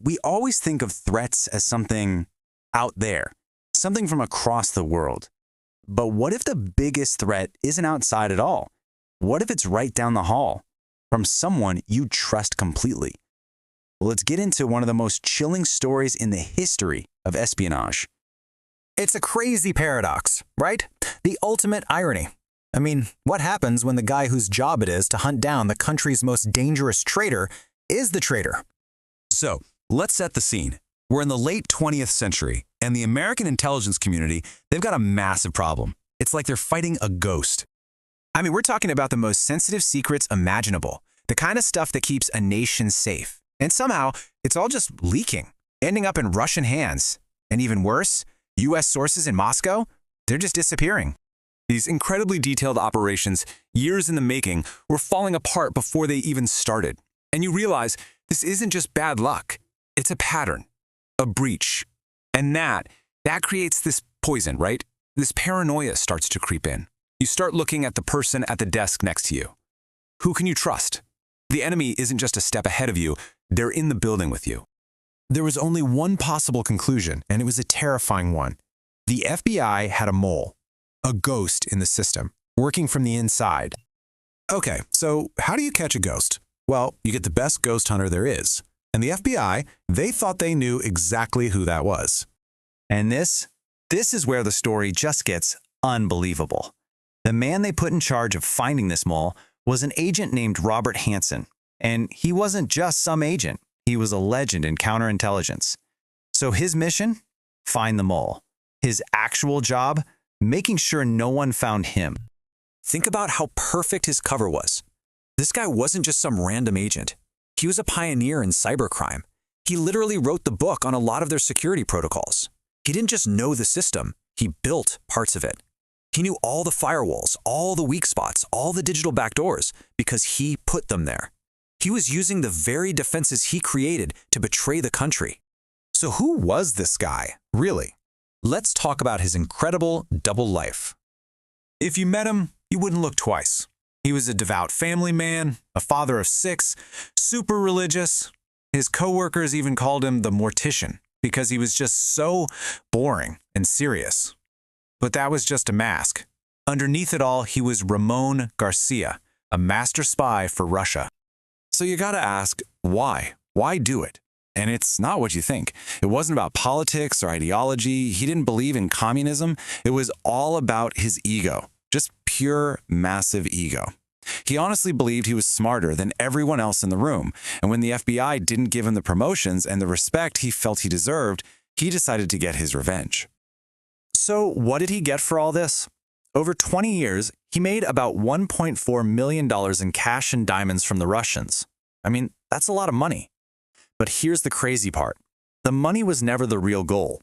We always think of threats as something out there, something from across the world. But what if the biggest threat isn't outside at all? What if it's right down the hall, from someone you trust completely? Well, let's get into one of the most chilling stories in the history of espionage. It's a crazy paradox, right? The ultimate irony. I mean, what happens when the guy whose job it is to hunt down the country's most dangerous traitor is the traitor? So, let's set the scene. We're in the late 20th century, and the American intelligence community, they've got a massive problem. It's like they're fighting a ghost. I mean, we're talking about the most sensitive secrets imaginable, the kind of stuff that keeps a nation safe. And somehow, it's all just leaking, ending up in Russian hands. And even worse, US sources in Moscow, they're just disappearing. These incredibly detailed operations, years in the making, were falling apart before they even started. And you realize this isn't just bad luck. It's a pattern, a breach. And that creates this poison, right? This paranoia starts to creep in. You start looking at the person at the desk next to you. Who can you trust? The enemy isn't just a step ahead of you, they're in the building with you. There was only one possible conclusion, and it was a terrifying one. The FBI had a mole, a ghost in the system, working from the inside. Okay, so how do you catch a ghost? Well, you get the best ghost hunter there is. And the FBI, they thought they knew exactly who that was. And this is where the story just gets unbelievable. The man they put in charge of finding this mole was an agent named Robert Hanssen. And he wasn't just some agent. He was a legend in counterintelligence. So his mission? Find the mole. His actual job? Making sure no one found him. Think about how perfect his cover was. This guy wasn't just some random agent. He was a pioneer in cybercrime. He literally wrote the book on a lot of their security protocols. He didn't just know the system, he built parts of it. He knew all the firewalls, all the weak spots, all the digital backdoors, because he put them there. He was using the very defenses he created to betray the country. So who was this guy, really? Let's talk about his incredible double life. If you met him, you wouldn't look twice. He was a devout family man, a father of 6, super religious. His coworkers even called him the mortician because he was just so boring and serious. But that was just a mask. Underneath it all, he was Ramon Garcia, a master spy for Russia. So you gotta ask, why? Why do it? And it's not what you think. It wasn't about politics or ideology. He didn't believe in communism. It was all about his ego. Just pure, massive ego. He honestly believed he was smarter than everyone else in the room, and when the FBI didn't give him the promotions and the respect he felt he deserved, he decided to get his revenge. So what did he get for all this? Over 20 years, he made about $1.4 million in cash and diamonds from the Russians. I mean, that's a lot of money. But here's the crazy part. The money was never the real goal.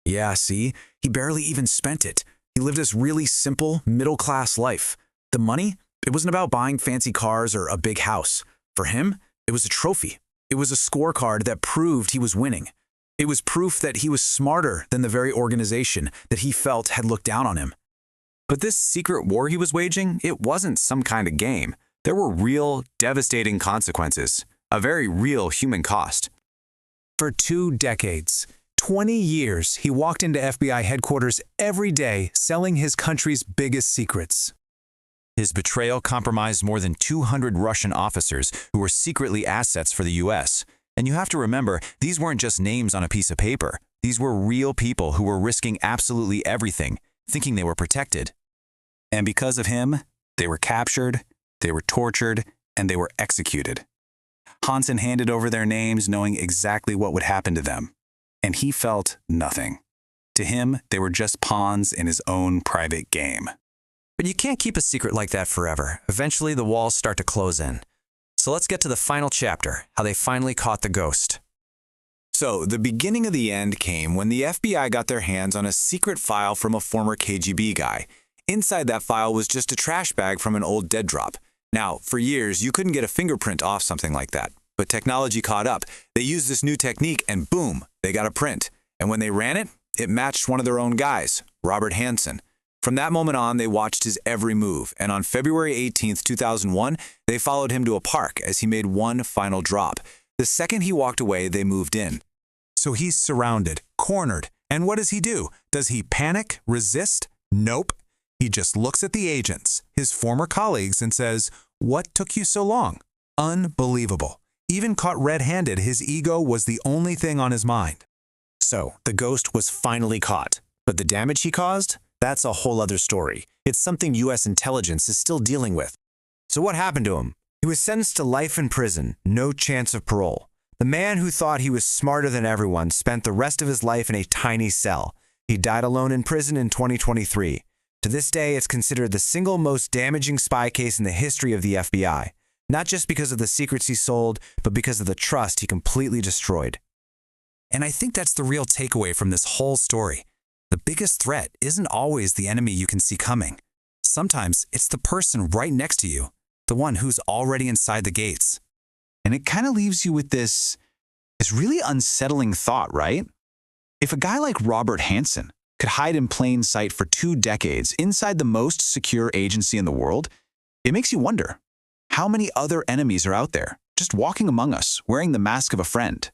Yeah, see? He barely even spent it. He lived this really simple, middle-class life. The money? It wasn't about buying fancy cars or a big house. For him, it was a trophy. It was a scorecard that proved he was winning. It was proof that he was smarter than the very organization that he felt had looked down on him. But this secret war he was waging, it wasn't some kind of game. There were real, devastating consequences, a very real human cost. For 2 decades, 20 years, he walked into FBI headquarters every day selling his country's biggest secrets. His betrayal compromised more than 200 Russian officers who were secretly assets for the US. And you have to remember, these weren't just names on a piece of paper. These were real people who were risking absolutely everything, thinking they were protected. And because of him, they were captured, they were tortured, and they were executed. Hanssen handed over their names knowing exactly what would happen to them. And he felt nothing. To him, they were just pawns in his own private game. But you can't keep a secret like that forever. Eventually, the walls start to close in. So let's get to the final chapter, how they finally caught the ghost. So, the beginning of the end came when the FBI got their hands on a secret file from a former KGB guy. Inside that file was just a trash bag from an old dead drop. Now, for years, you couldn't get a fingerprint off something like that. But technology caught up. They used this new technique and boom, they got a print. And when they ran it, it matched one of their own guys, Robert Hanssen. From that moment on, they watched his every move, and on February 18th, 2001, they followed him to a park as he made one final drop. The second he walked away, they moved in. So he's surrounded, cornered, and what does he do? Does he panic, resist? Nope. He just looks at the agents, his former colleagues, and says, "What took you so long?" Unbelievable. Even caught red-handed, his ego was the only thing on his mind. So, the ghost was finally caught. But the damage he caused? That's a whole other story. It's something U.S. intelligence is still dealing with. So what happened to him? He was sentenced to life in prison, no chance of parole. The man who thought he was smarter than everyone spent the rest of his life in a tiny cell. He died alone in prison in 2023. To this day, it's considered the single most damaging spy case in the history of the FBI. Not just because of the secrets he sold, but because of the trust he completely destroyed. And I think that's the real takeaway from this whole story. The biggest threat isn't always the enemy you can see coming. Sometimes it's the person right next to you, the one who's already inside the gates. And it kind of leaves you with this really unsettling thought, right? If a guy like Robert Hanssen could hide in plain sight for 2 decades inside the most secure agency in the world, it makes you wonder, how many other enemies are out there, just walking among us, wearing the mask of a friend?